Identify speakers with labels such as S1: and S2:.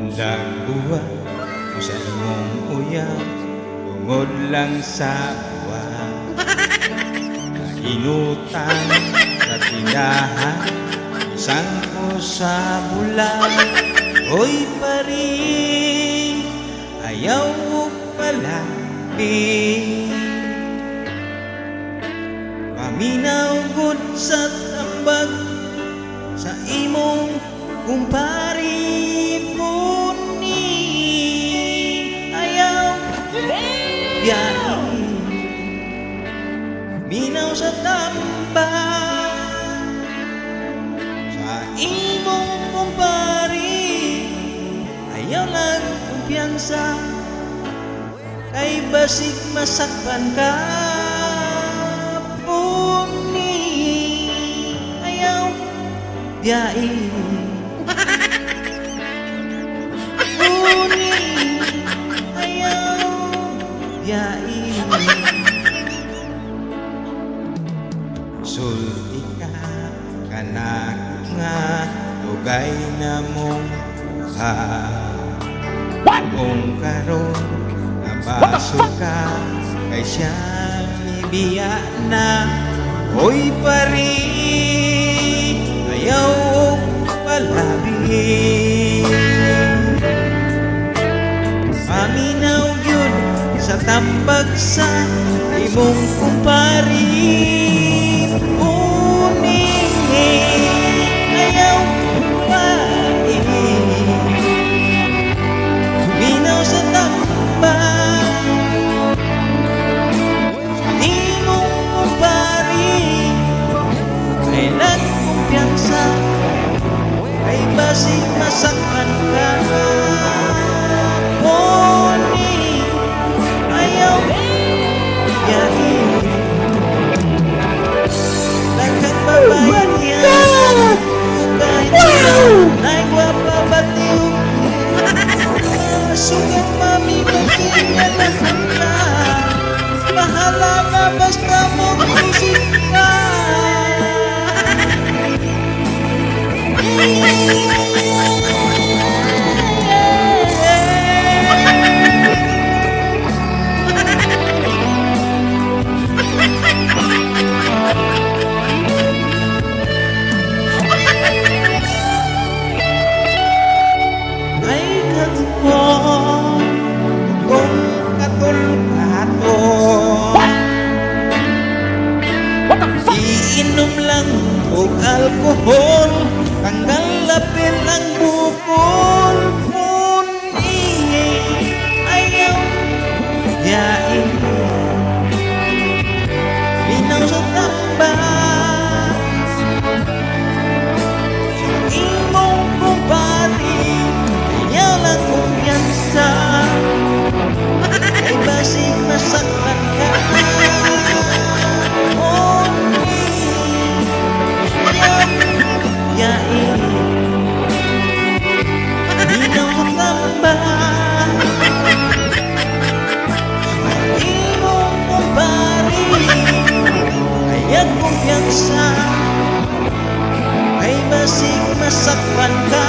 S1: Nagbuhat mo sa imong uyab tungod lang sa uwan. Kainutan sa tindahan, isang ko sa bulan. Hoy pari, ayaw mo palapit. Paminaw gud sa tambag sa imong kumpari. Puni ayaw biyahe, minaw sa tambag sa imong kumpari. Ayaw lang kumpiyansa, kay basig masakpan ka. Puni ayaw biyahe, puni ayaw biyahe. Sulti ka kanak nga tugay na mong kung karon nabaso ka kay siya ibiya na. Hoy pari, ayaw palabi. Paminaw yun sa tambag sa imong kumpari. Puni ayaw palabi, minaw sa tambag sa imong kumpari. Kailan kumpiyansa, ay basig masaktan ka. Puni ayaw biyahe, daghang babae yan kahit naigwapabatiw. Sugang mami magsingan na ka, bahala na basta mo isip ka. Iinom lang og alkohol, tanggal lapil ang bukol. Puni ayaw biyahe, minaw sa tambag sa imong kumpari. Ayaw lang kumpiyansa, kay basig masaktan ka. Kumpiyansa, ay basig masaktan ka.